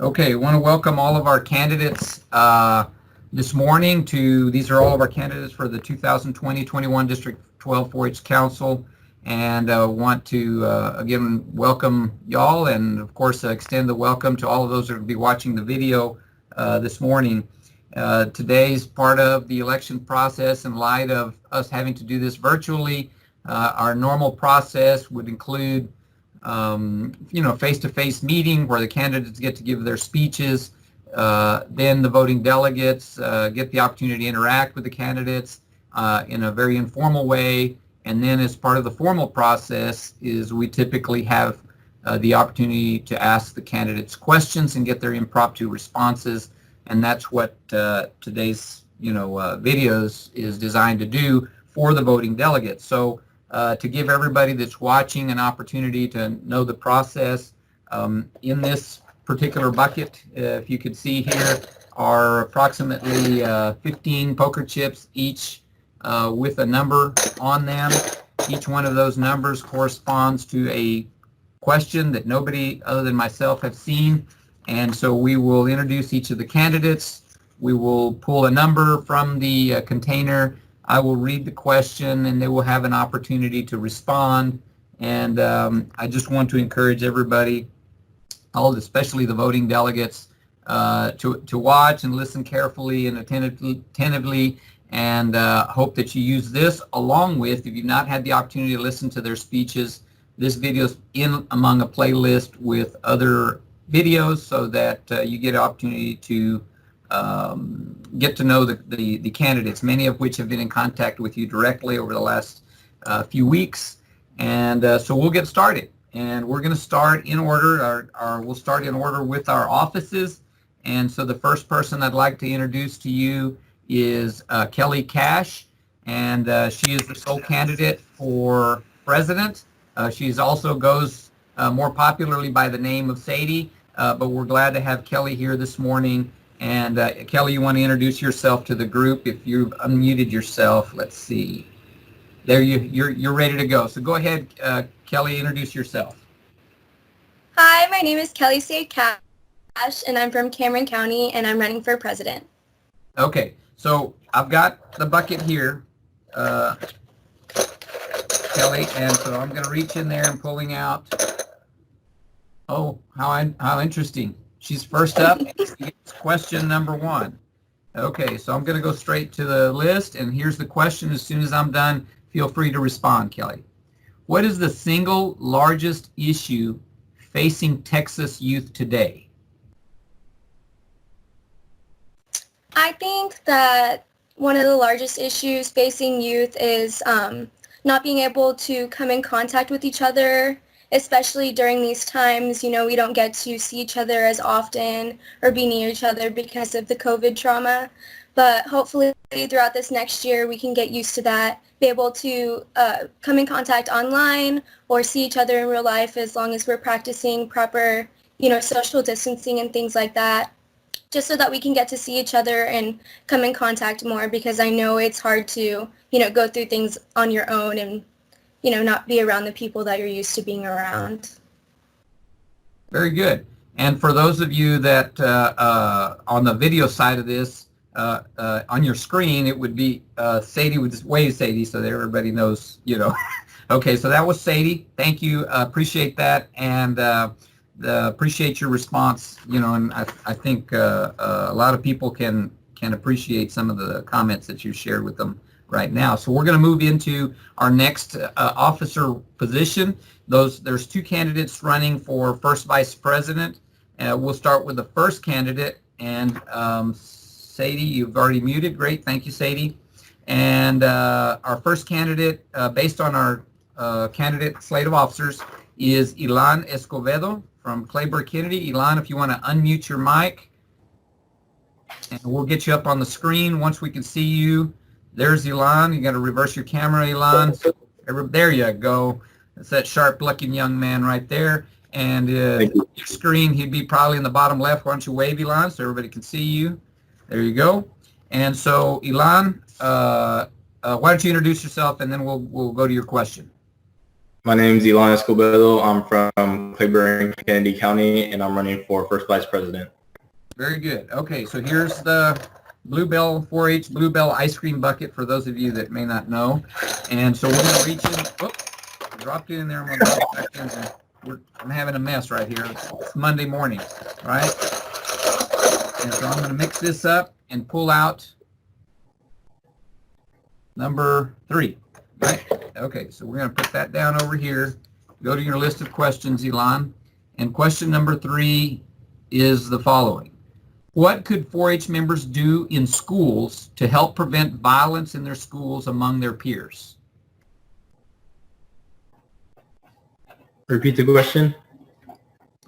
Okay, I want to welcome all of our candidates this morning these are all of our candidates for the 2020-21 District 12 4-H Council, and want to again welcome y'all, and of course extend the welcome to all of those that will be watching the video this morning. Today's part of the election process. In light of us having to do this virtually, our normal process would include face-to-face meeting where the candidates get to give their speeches. Then the voting delegates get the opportunity to interact with the candidates in a very informal way. And then as part of the formal process is we typically have the opportunity to ask the candidates questions and get their impromptu responses. And that's what today's videos is designed to do for the voting delegates. So to give everybody that's watching an opportunity to know the process, in this particular bucket, if you could see here, are approximately 15 poker chips, each with a number on them. Each one of those numbers corresponds to a question that nobody other than myself have seen. And so we will introduce each of the candidates. We will pull a number from the container. I will read the question and they will have an opportunity to respond. And I just want to encourage everybody, especially the voting delegates, to watch and listen carefully and attentively, and hope that you use this along with, if you've not had the opportunity to listen to their speeches, this video is in among a playlist with other videos so that you get an opportunity to get to know the candidates, many of which have been in contact with you directly over the last few weeks. And so we'll get started. And we're going to start in order. We'll start in order with our offices. And so the first person I'd like to introduce to you is Kelly Cash, and she is the sole candidate for president. She also goes more popularly by the name of Sadie, but we're glad to have Kelly here this morning. And Kelly, you want to introduce yourself to the group? If you've unmuted yourself, let's see. There, you're ready to go. So go ahead, Kelly, introduce yourself. Hi, my name is Kelly Cash, and I'm from Cameron County, and I'm running for president. Okay, so I've got the bucket here, Kelly, and so I'm going to reach in there and pulling out. Oh, how interesting. She's first up. Question number 1. Okay, so I'm going to go straight to the list, and here's the question. As soon as I'm done, feel free to respond, Kelly. What is the single largest issue facing Texas youth today? I think that one of the largest issues facing youth is not being able to come in contact with each other, especially during these times. We don't get to see each other as often or be near each other because of the COVID trauma. But hopefully throughout this next year, we can get used to that, be able to come in contact online or see each other in real life, as long as we're practicing proper, social distancing and things like that, just so that we can get to see each other and come in contact more, because I know it's hard to, go through things on your own and, not be around the people that you're used to being around. Very good. And for those of you that on the video side of this, on your screen, it would be Sadie would just wave Sadie so that everybody knows, Okay, so that was Sadie. Thank you. Appreciate that. And appreciate your response, and I think a lot of people can appreciate some of the comments that you shared with them right now. So we're going to move into our next officer position. There's 2 candidates running for first vice president. We'll start with the first candidate, and Sadie, you've already muted. Great, thank you, Sadie. And our first candidate, based on our candidate slate of officers, is Ilan Escobedo from Clayburgh Kennedy. Ilan, if you want to unmute your mic, and we'll get you up on the screen once we can see you. There's Ilan. You got to reverse your camera, Ilan. There you go. That's that sharp-looking young man right there. And your screen, he'd be probably in the bottom left. Why don't you wave, Ilan, so everybody can see you? There you go. And so, Ilan, why don't you introduce yourself, and then we'll go to your question. My name is Elon Escobedo. I'm from Cleburne, Kennedy County, and I'm running for first vice president. Very good. Okay, so here's the Bluebell 4-H Bluebell ice cream bucket for those of you that may not know. And so we're going to reach in. Whoop, dropped it in there. I'm going to drop it back in there. I'm having a mess right here. It's Monday morning, right? And so I'm going to mix this up and pull out number 3, right? Okay, so we're going to put that down over here. Go to your list of questions, Elon. And question number 3 is the following. What could 4-H members do in schools to help prevent violence in their schools among their peers? Repeat the question.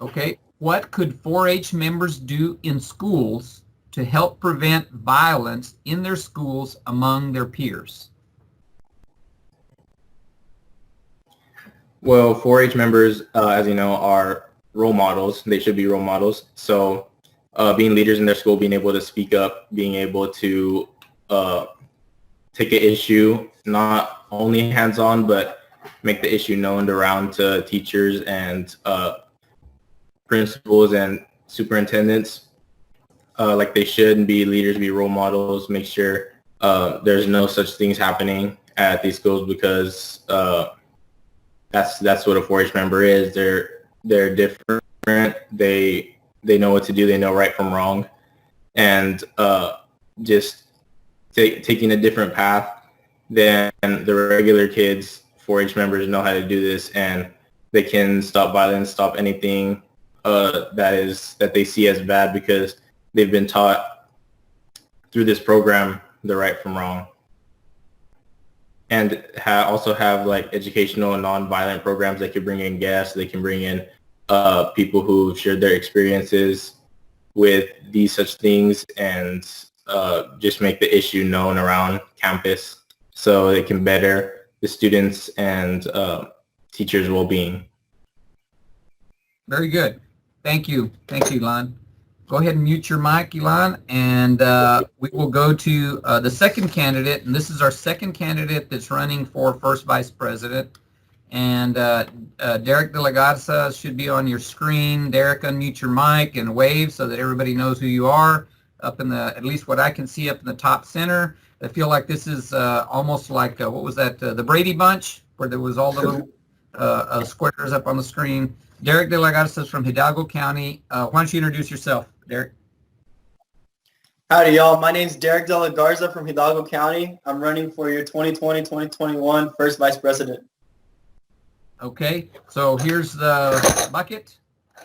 Okay. What could 4-H members do in schools to help prevent violence in their schools among their peers? Well, 4-H members, as you know, are role models. They should be role models. So being leaders in their school, being able to speak up, being able to take an issue, not only hands-on, but make the issue known around to teachers and principals and superintendents like they should, and be leaders, be role models, make sure there's no such things happening at these schools, because that's what a 4-H member is. They're different. They know what to do. They know right from wrong, and just taking a different path than the regular kids. 4-H members know how to do this, and they can stop violence, stop anything that they see as bad, because they've been taught through this program the right from wrong. And also have like educational and non-violent programs. They can bring in guests. They can bring in people who've shared their experiences with these such things, and just make the issue known around campus so it can better the students and teachers' well-being. Very good. Thank you. Thank you, Elon. Go ahead and mute your mic, Elon, and we will go to the second candidate, and this is our second candidate that's running for first vice president. And Derek De La Garza should be on your screen. Derek, unmute your mic and wave so that everybody knows who you are. Up in the, at least what I can see up in the top center. I feel like this is almost like, what was that, the Brady Bunch, where there was all the little squares up on the screen. Derek De La Garza is from Hidalgo County. Why don't you introduce yourself, Derek? Howdy, y'all. My name's Derek De La Garza from Hidalgo County. I'm running for your 2020-2021 first vice president. Okay, so here's the bucket.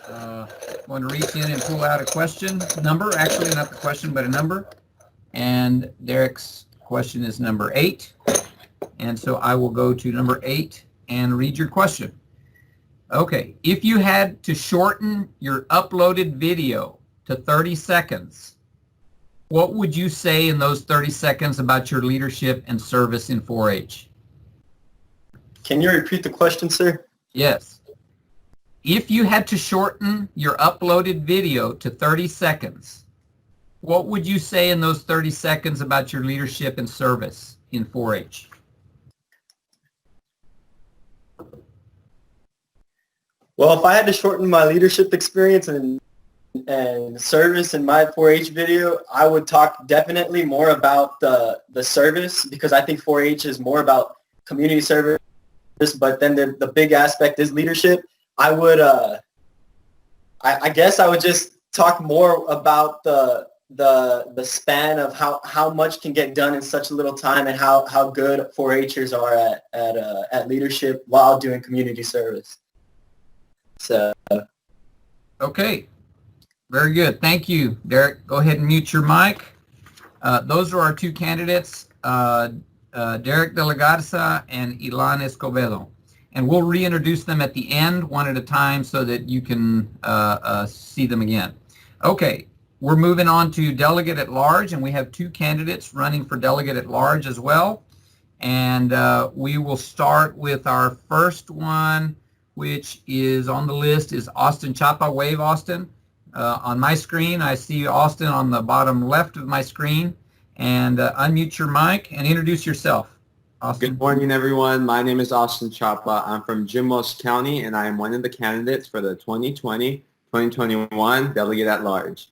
I'm going to reach in and pull out a question number. Actually, not the question, but a number. And Derek's question is number 8. And so I will go to number 8 and read your question. Okay, if you had to shorten your uploaded video to 30 seconds, what would you say in those 30 seconds about your leadership and service in 4-H? Can you repeat the question, sir? Yes. If you had to shorten your uploaded video to 30 seconds, what would you say in those 30 seconds about your leadership and service in 4-H? Well, if I had to shorten my leadership experience and service in my 4-H video, I would talk definitely more about the service, because I think 4-H is more about community service, but then the big aspect is leadership. I would, I guess I would just talk more about the span of how much can get done in such a little time, and how good 4-Hers are at leadership while doing community service. So. Okay. Very good. Thank you, Derek. Go ahead and mute your mic. Those are our two candidates, Derek De La Garza and Elon Escobedo. And we'll reintroduce them at the end, one at a time, so that you can see them again. Okay, we're moving on to delegate at large, and we have two candidates running for delegate at large as well. And we will start with our first one, which is on the list, is Austin Chapa. Wave, Austin. On my screen, I see Austin on the bottom left of my screen. And unmute your mic and introduce yourself. Austin. Good morning, everyone. My name is Austin Chapa. I'm from Jim Welsh County, and I am one of the candidates for the 2020-2021 Delegate at Large.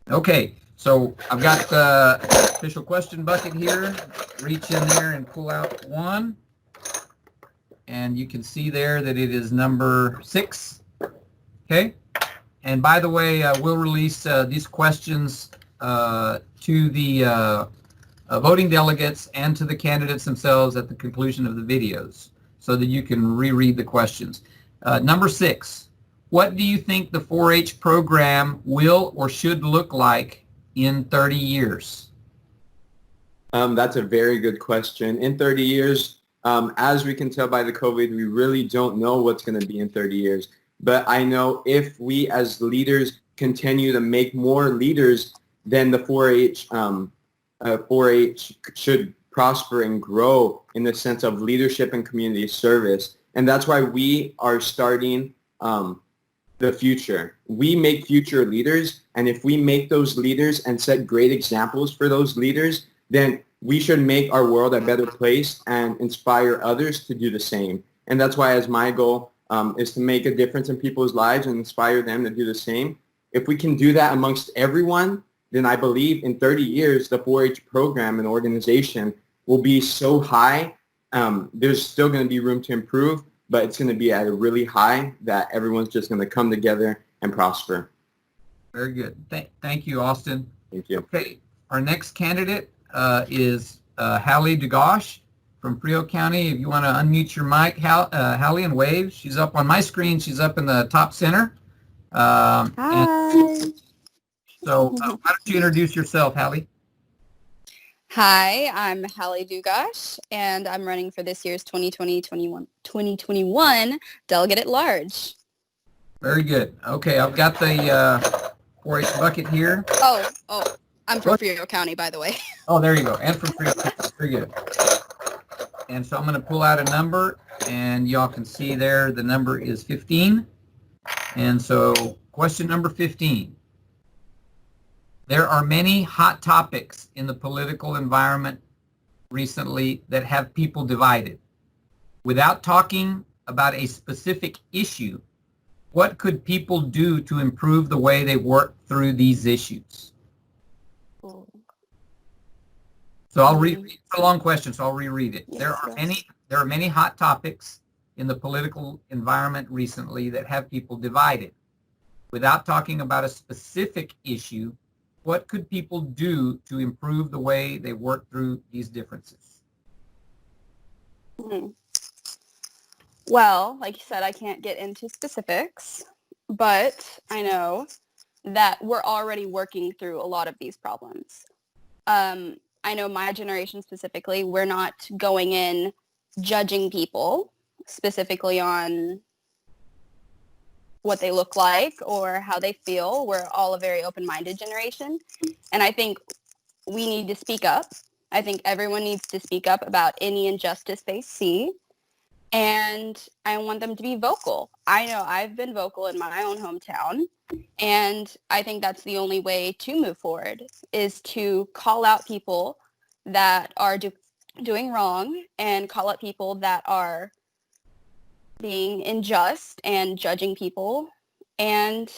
Okay, so I've got the official question bucket here. Reach in there and pull out one. And you can see there that it is number 6. Okay? And by the way, we'll release these questions to the voting delegates and to the candidates themselves at the conclusion of the videos so that you can reread the questions. Number 6, what do you think the 4-H program will or should look like in 30 years? That's a very good question. In 30 years, as we can tell by the COVID, we really don't know what's going to be in 30 years. But I know if we as leaders continue to make more leaders, then the 4-H 4-H should prosper and grow in the sense of leadership and community service. And that's why we are starting the future. We make future leaders, and if we make those leaders and set great examples for those leaders, then we should make our world a better place and inspire others to do the same. And that's why as my goal is to make a difference in people's lives and inspire them to do the same. If we can do that amongst everyone, then I believe in 30 years, the 4-H program and organization will be so high. There's still going to be room to improve, but it's going to be at a really high that everyone's just going to come together and prosper. Very good. Thank you, Austin. Thank you. Okay, our next candidate is Hallie Dugosh from Frio County. If you want to unmute your mic, Hallie, and wave. She's up on my screen. She's up in the top center. Hi. So why don't you introduce yourself, Hallie? Hi, I'm Hallie Dugosh, and I'm running for this year's 2020-2021 Delegate at Large. Very good. Okay, I've got the 4-H bucket here. Oh, I'm from Frio County, by the way. Oh, there you go. And from Frio County. Very good. And so I'm going to pull out a number, and y'all can see there the number is 15. And so question number 15. There are many hot topics in the political environment recently that have people divided. Without talking about a specific issue, what could people do to improve the way they work through these issues? So I'll reread. It's a long question, so I'll reread it. There are many hot topics in the political environment recently that have people divided. Without talking about a specific issue, what could people do to improve the way they work through these differences? Well, like you said, I can't get into specifics, but I know that we're already working through a lot of these problems. I know my generation specifically, we're not going in judging people specifically on what they look like or how they feel. We're all a very open-minded generation. And I think we need to speak up. I think everyone needs to speak up about any injustice they see. And I want them to be vocal. I know I've been vocal in my own hometown. And I think that's the only way to move forward, is to call out people that are doing wrong and call out people that are being unjust and judging people. And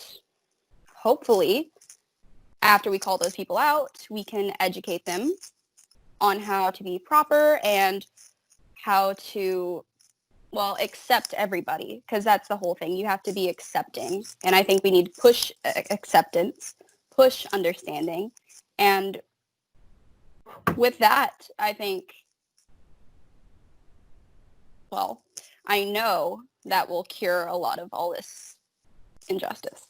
hopefully, after we call those people out, we can educate them on how to be proper and how to, well, accept everybody, because that's the whole thing. You have to be accepting. And I think we need to push acceptance, push understanding. And with that, I think, well, I know that will cure a lot of all this injustice.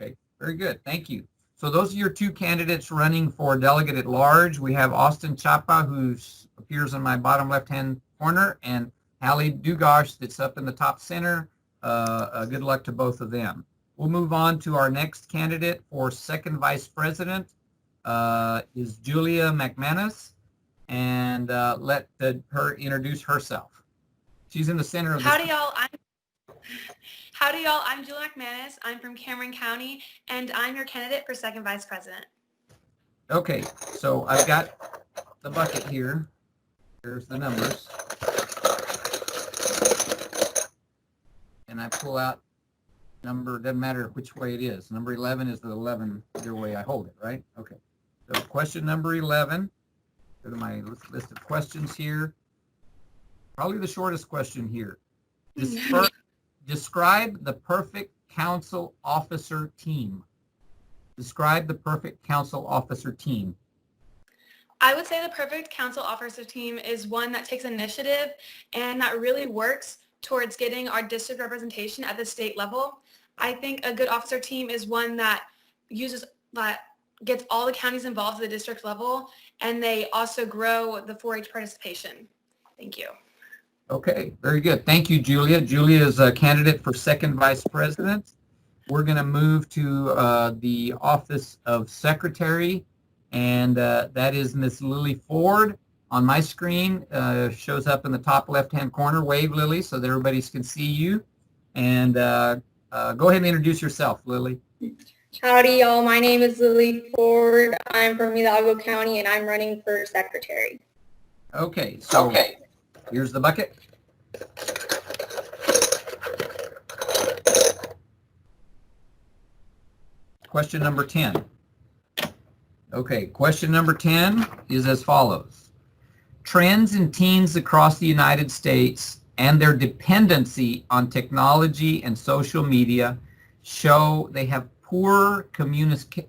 Okay, very good. Thank you. So those are your two candidates running for delegate at large. We have Austin Chapa, who appears in my bottom left-hand corner, and Hallie Dugosh, that's up in the top center. Good luck to both of them. We'll move on to our next candidate for second vice president, is Julia Mcmanus, and let her introduce herself. She's in the center of Howdy, y'all. I'm Julia Mcmanus. I'm from Cameron County, and I'm your candidate for second vice president. Okay, so I've got the bucket here. There's the numbers. And I pull out number, doesn't matter which way it is. Number 11 is the 11 either way I hold it, right? Okay. So question number 11. Go to my list of questions here. Probably the shortest question here. Describe the perfect council officer team. Describe the perfect council officer team. I would say the perfect council officer team is one that takes initiative and that really works towards getting our district representation at the state level. I think a good officer team is one that gets all the counties involved at the district level, and they also grow the 4-H participation. Thank you. Okay, very good. Thank you, Julia. Julia is a candidate for second vice president. We're going to move to the office of secretary, and that is Miss Lily Ford. On my screen, shows up in the top left-hand corner. Wave, Lily, so that everybody can see you. And go ahead and introduce yourself, Lily. Howdy, y'all. My name is Lily Ford. I'm from Hidalgo County, and I'm running for secretary. Okay, so here's the bucket. Question number 10. Okay, question number 10 is as follows. Trends in teens across the United States and their dependency on technology and social media show they have poor communication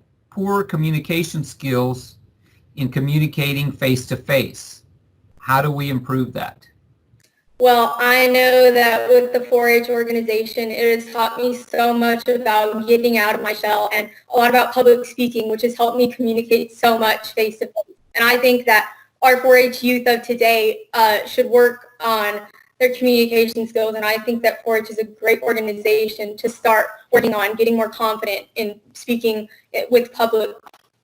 skills in communicating face-to-face. How do we improve that? Well, I know that with the 4-H organization, it has taught me so much about getting out of my shell and a lot about public speaking, which has helped me communicate so much face-to-face. And I think that our 4-H youth of today should work on their communication skills, and I think that 4-H is a great organization to start working on getting more confident in speaking with public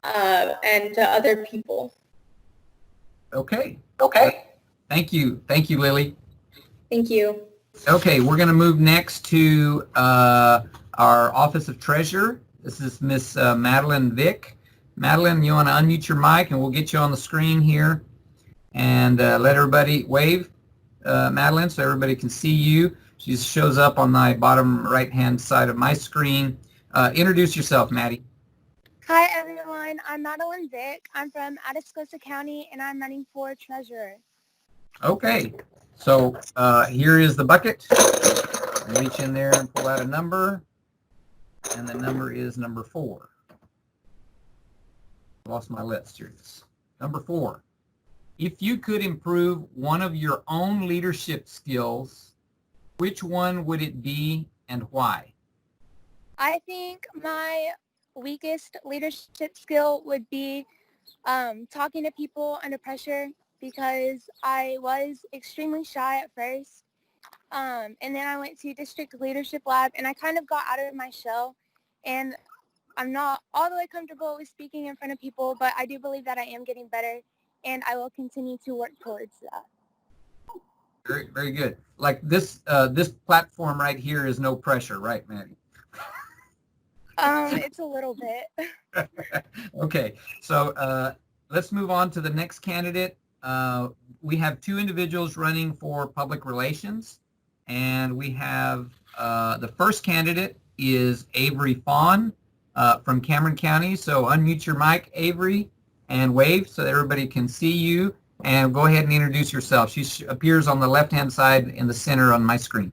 and to other people. Okay. Thank you, Lily. Thank you. Okay, we're going to move next to our Office of Treasurer. This is Miss Madeline Vick. Madeline, you want to unmute your mic and we'll get you on the screen here and let everybody wave, Madeline, so everybody can see you. She shows up on my bottom right-hand side of my screen. Introduce yourself, Maddie. Hi, everyone. I'm Madeline Vick. I'm from Atascosa County, and I'm running for treasurer. Okay, so here is the bucket. Reach in there and pull out a number, and the number is number 4. Lost my list. Here it is. Number 4. If you could improve one of your own leadership skills, which one would it be and why? I think my weakest leadership skill would be talking to people under pressure, because I was extremely shy at first. And then I went to district leadership lab, and I kind of got out of my shell, and I'm not all the way comfortable with speaking in front of people, but I do believe that I am getting better, and I will continue to work towards that. Very, very good. Like this platform right here is no pressure, right, Maddie? It's a little bit. Okay, so let's move on to the next candidate. We have 2 individuals running for public relations, and we have the first candidate is Avery Fawn from Cameron County. So unmute your mic, Avery, and wave so that everybody can see you, and go ahead and introduce yourself. She appears on the left-hand side in the center on my screen.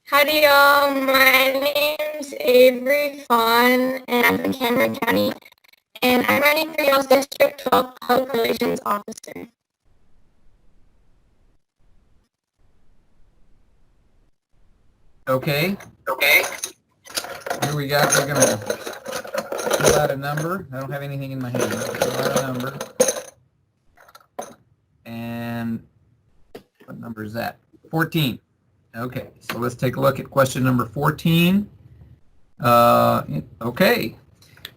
Howdy, y'all. My name's Avery Fawn, and I'm from Cameron County, and I'm running for y'all's District 12 Public Relations Officer. Okay. Here we go. We're going to pull out a number. I don't have anything in my hand. Pull out a number. And what number is that? 14. Okay, so let's take a look at question number 14. Okay.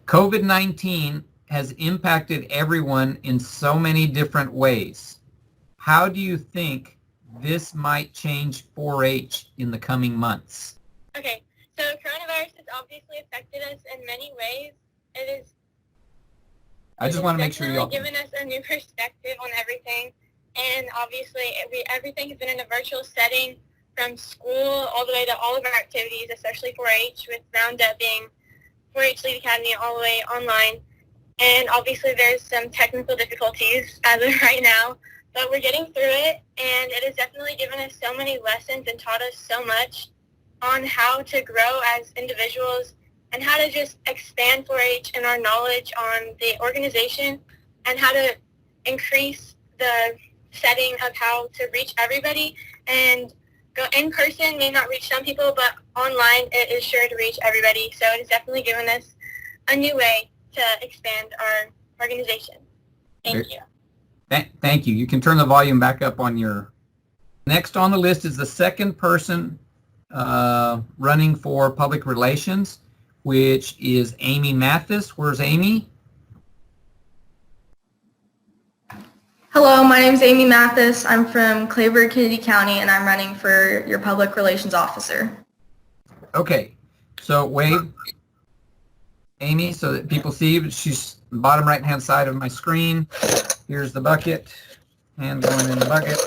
COVID-19 has impacted everyone in so many different ways. How do you think this might change 4-H in the coming months? Okay, so coronavirus has obviously affected us in many ways. It is I just want to make sure you all. Definitely given us a new perspective on everything, and obviously everything has been in a virtual setting from school all the way to all of our activities, especially 4-H with Roundup being 4-H Lead Academy all the way online. And obviously there's some technical difficulties as of right now, but we're getting through it, and it has definitely given us so many lessons and taught us so much on how to grow as individuals and how to just expand 4-H and our knowledge on the organization and how to increase the setting of how to reach everybody. And go in person may not reach some people, but online it is sure to reach everybody. So it has definitely given us a new way to expand our organization. Thank you. Thank you. You can turn the volume back up on your... Next on the list is the second person running for public relations, which is Amy Mathis. Where's Amy? Hello, my name is Amy Mathis. I'm from Clayburgh, Kennedy County, and I'm running for your public relations officer. Okay, so wave Amy so that people see. She's bottom right-hand side of my screen. Here's the bucket, hand going in the bucket.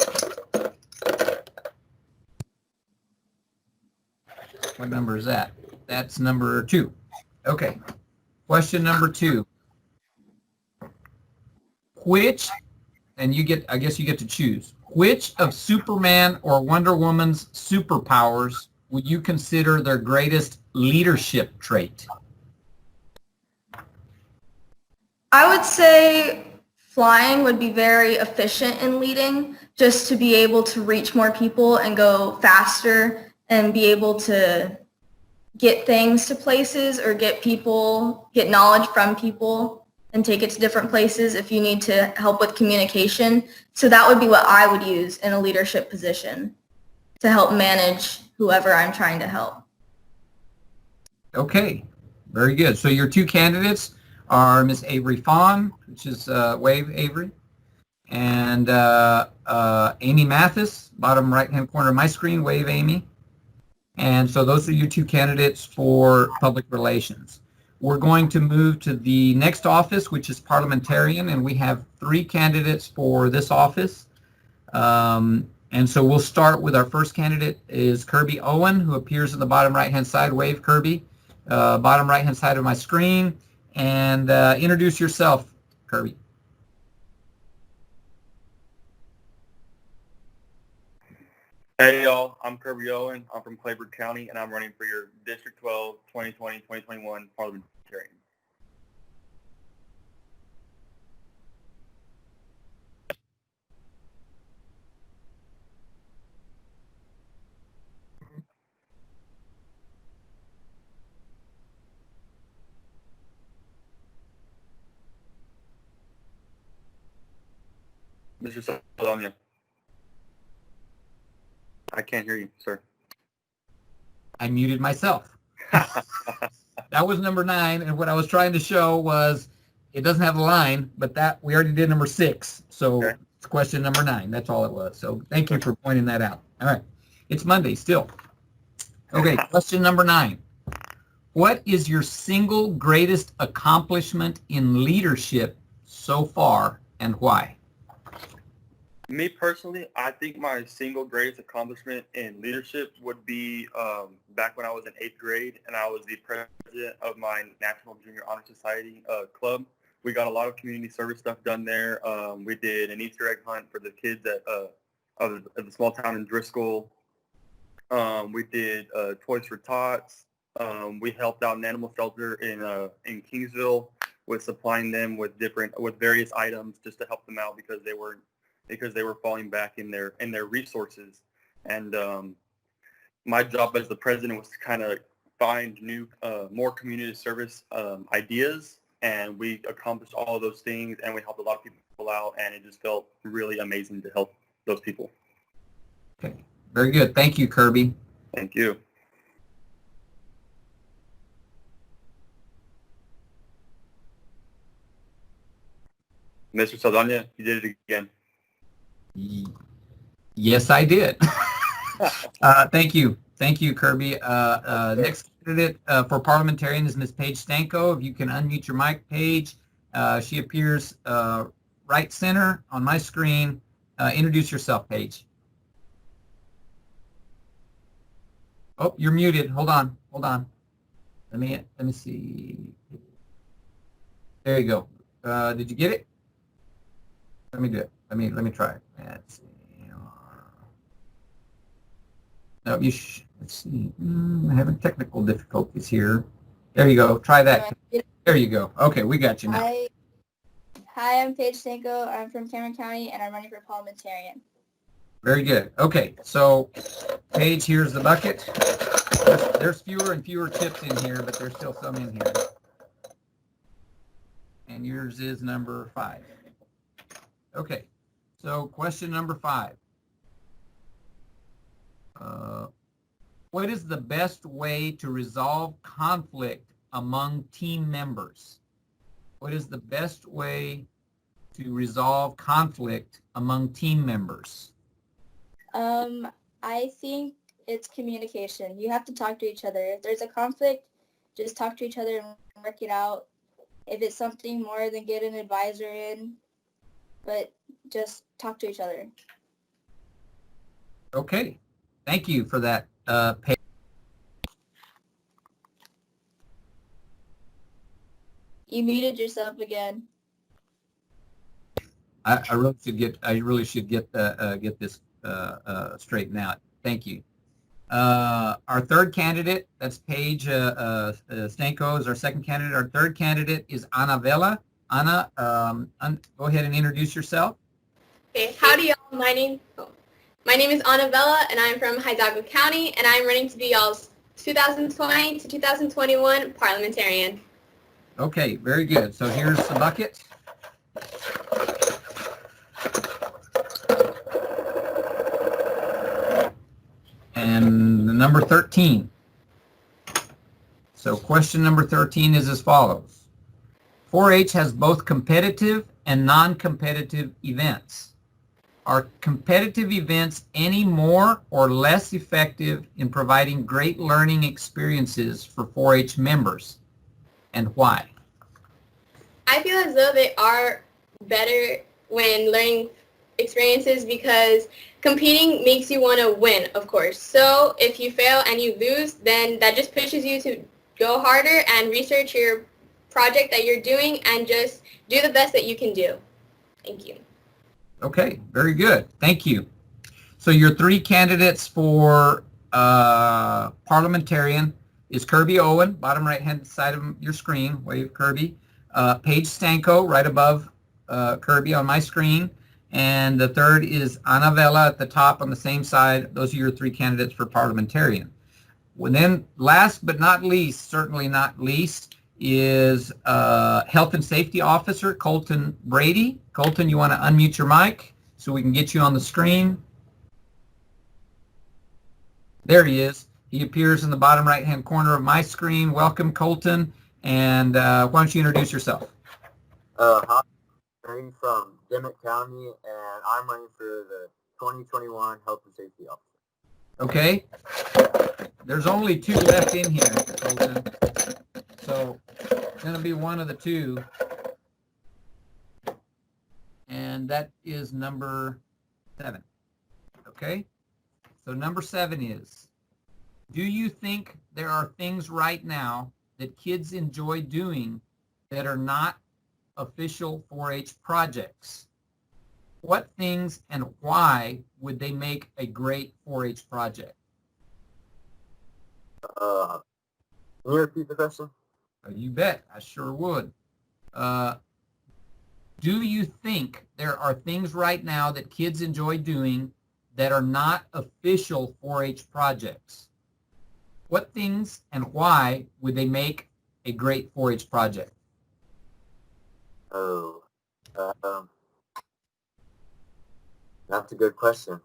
What number is that? That's number 2. Okay, question number 2. Which, and you get, I guess you get to choose, which of Superman or Wonder Woman's superpowers would you consider their greatest leadership trait? I would say flying would be very efficient in leading, just to be able to reach more people and go faster and be able to get things to places or get knowledge from people and take it to different places if you need to help with communication. So that would be what I would use in a leadership position to help manage whoever I'm trying to help. Okay, very good. So your 2 candidates are Miss Avery Fawn, which is wave Avery, and Amy Mathis, bottom right-hand corner of my screen, wave Amy. And so those are your 2 candidates for public relations. We're going to move to the next office, which is parliamentarian, and we have 3 candidates for this office. And so we'll start with our first candidate is Kirby Owen, who appears in the bottom right-hand side. Wave, Kirby, bottom right-hand side of my screen. And introduce yourself, Kirby. Hey y'all, I'm Kirby Owen. I'm from Clayburgh County, and I'm running for your District 12 2020-2021 Parliamentarian. Mr. Saldana. I can't hear you, sir. I muted myself. That was number 9, and what I was trying to show was it doesn't have a line, but that we already did number 6. So okay. It's question number 9. That's all it was. So thank you for pointing that out. All right. It's Monday still. Okay, question number 9. What is your single greatest accomplishment in leadership so far, and why? Me personally, I think my single greatest accomplishment in leadership would be back when I was in 8th grade and I was the president of my National Junior Honor Society club. We got a lot of community service stuff done there. We did an Easter egg hunt for the kids at the small town in Driscoll. We did Toys for Tots. We helped out an animal shelter in Kingsville with supplying them with various items just to help them out because they were falling back in their resources. And my job as the president was to kind of find new, more community service ideas, and we accomplished all of those things, and we helped a lot of people out, and it just felt really amazing to help those people. Okay, very good. Thank you, Kirby. Thank you. Mr. Saldana, you did it again. Yes, I did. Thank you. Thank you, Kirby. Next candidate for parliamentarian is Ms. Paige Stanko. If you can unmute your mic, Paige, She appears right center on my screen. Introduce yourself, Paige. Oh, you're muted. Hold on. Let me see. There you go. Did you get it? Let me do it. Let me try it. Let's see. No, let's see. I'm having technical difficulties here. There you go. Try that. There you go. Okay, we got you now. Hi, I'm Paige Stanko. I'm from Cameron County, and I'm running for Parliamentarian. Very good. Okay, so Paige, here's the bucket. There's fewer and fewer chips in here, but there's still some in here. And yours is number 5. Okay, so question number 5. What is the best way to resolve conflict among team members? What is the best way to resolve conflict among team members? I think it's communication. You have to talk to each other. If there's a conflict, just talk to each other and work it out. If it's something more, then get an advisor in, but just talk to each other. Okay, thank you for that, Paige. You muted yourself again. I really should get this straightened out. Thank you. Our third candidate, that's Paige Stanko, is our second candidate. Our third candidate is Ana Vela. Ana, go ahead and introduce yourself. Okay, howdy y'all. My name is Ana Vela, and I'm from Hidalgo County, and I'm running to be y'all's 2020 to 2021 Parliamentarian. Okay, very good. So here's the bucket. And the number 13. So question number 13 is as follows. 4-H has both competitive and non-competitive events. Are competitive events any more or less effective in providing great learning experiences for 4-H members, and why? I feel as though they are better when learning experiences because competing makes you want to win, of course. So if you fail and you lose, then that just pushes you to go harder and research your project that you're doing and just do the best that you can do. Thank you. Okay, very good. Thank you. So your 3 candidates for parliamentarian is Kirby Owen, bottom right-hand side of your screen, wave Kirby. Paige Stanko, right above Kirby on my screen. And the third is Ana Vela at the top on the same side. Those are your 3 candidates for parliamentarian. Well, then, last but not least, certainly not least, is Health and Safety Officer Colton Brady. Colton, you want to unmute your mic so we can get you on the screen? There he is. He appears in the bottom right-hand corner of my screen. Welcome, Colton. And why don't you introduce yourself? Hi, I'm from Delegate County, and I'm running for the 2021 Health and Safety Officer. Okay. There's only 2 left in here, Colton. So it's going to be one of the 2. And that is number 7. Okay? So number 7 is, do you think there are things right now that kids enjoy doing that are not official 4-H projects? What things and why would they make a great 4-H project? Can you repeat the question? You bet, I sure would. Do you think there are things right now that kids enjoy doing that are not official 4-H projects? What things and why would they make a great 4-H project? Oh, that's a good question.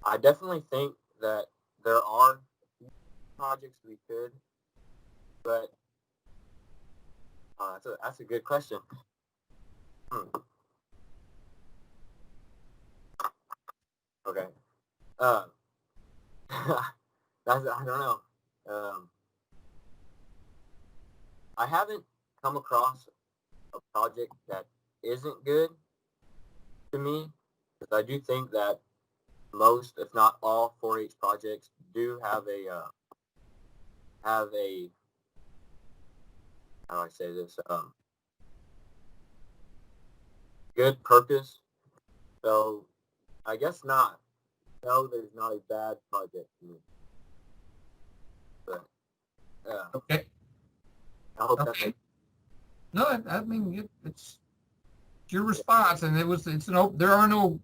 I definitely think that there are projects we could, but that's a good question. Okay. I don't know. I haven't come across a project that isn't good to me, because I do think that most, if not all, 4-H projects do have a how do I say this, good purpose. So I guess not. No, there's not a bad project to me. But Okay. I hope that Okay. makes No, I mean, it's your response, and there are no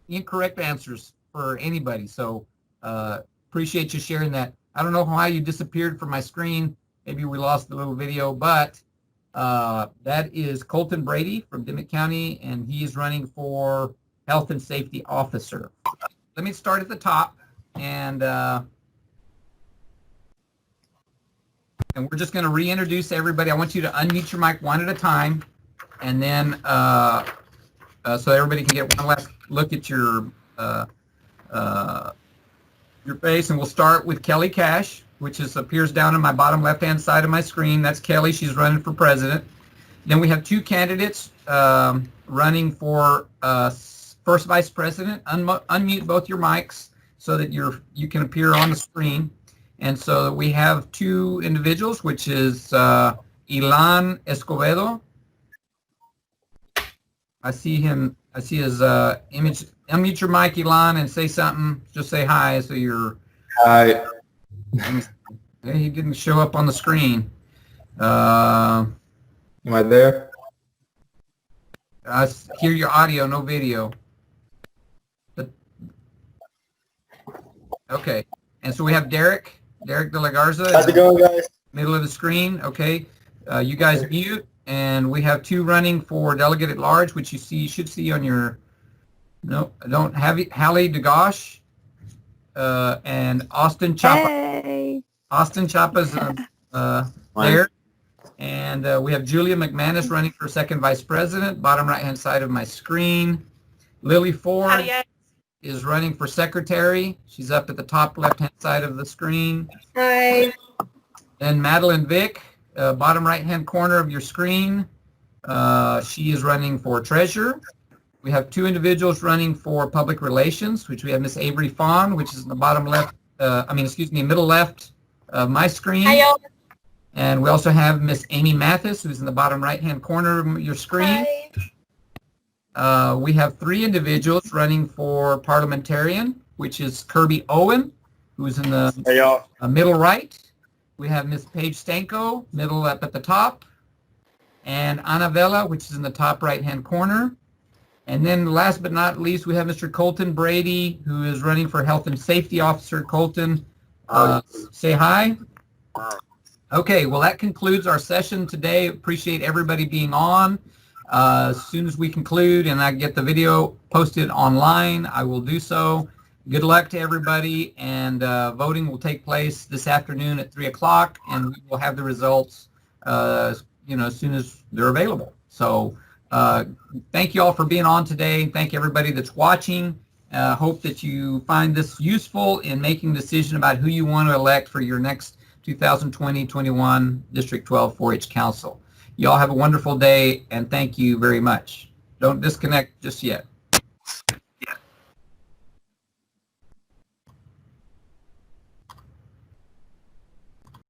incorrect answers for anybody. So appreciate you sharing that. I don't know how you disappeared from my screen. Maybe we lost the little video, but that is Colton Brady from Delegate County, and he is running for Health and Safety Officer. Let me start at the top, and we're just going to reintroduce everybody. I want you to unmute your mic one at a time, and then so everybody can get one last look at your face. And we'll start with Kelly Cash, which appears down in my bottom left-hand side of my screen. That's Kelly. She's running for president. Then we have two candidates running for first vice president. Unmute both your mics so that you can appear on the screen. And so we have two individuals, which is Ilan Escobedo. I see his image. Unmute your mic, Ilan, and say something. Just say hi. So you're. Hi. He didn't show up on the screen. Am I there? I hear your audio, no video. But, okay. And so we have Derek De La Garza. How's it going, guys? Middle of the screen. Okay. You guys mute. And we have two running for delegate at large, which you should see on your. No, I don't have it. Hallie DeGosh and Austin Chapa. Hey. Austin Chapa's there. And we have Julia McManus running for second vice president, bottom right-hand side of my screen. Lily Ford is running for secretary. She's up at the top left-hand side of the screen. Hi. Then Madeline Vick, bottom right-hand corner of your screen. She is running for treasurer. We have two individuals running for public relations, which we have Miss Avery Fawn, which is in the bottom left, middle left of my screen. Hi, And we also have Miss Amy Mathis, who's in the bottom right-hand corner of your screen. Hi. We have three individuals running for Parliamentarian, which is Kirby Owen, who's in the middle right. We have Miss Paige Stanko, middle up at the top. And Anna Vela, which is in the top right-hand corner. And then last but not least, we have Mr. Colton Brady, who is running for Health and Safety Officer. Colton, say hi. Hi. Okay, well, that concludes our session today. Appreciate everybody being on. As soon as we conclude and I get the video posted online, I will do so. Good luck to everybody, and voting will take place this afternoon at 3 o'clock, and we will have the results as soon as they're available. So thank you all for being on today. Thank everybody that's watching. Hope that you find this useful in making a decision about who you want to elect for your next 2020-21 District 12 4-H Council. You all have a wonderful day, and thank you very much. Don't disconnect just yet.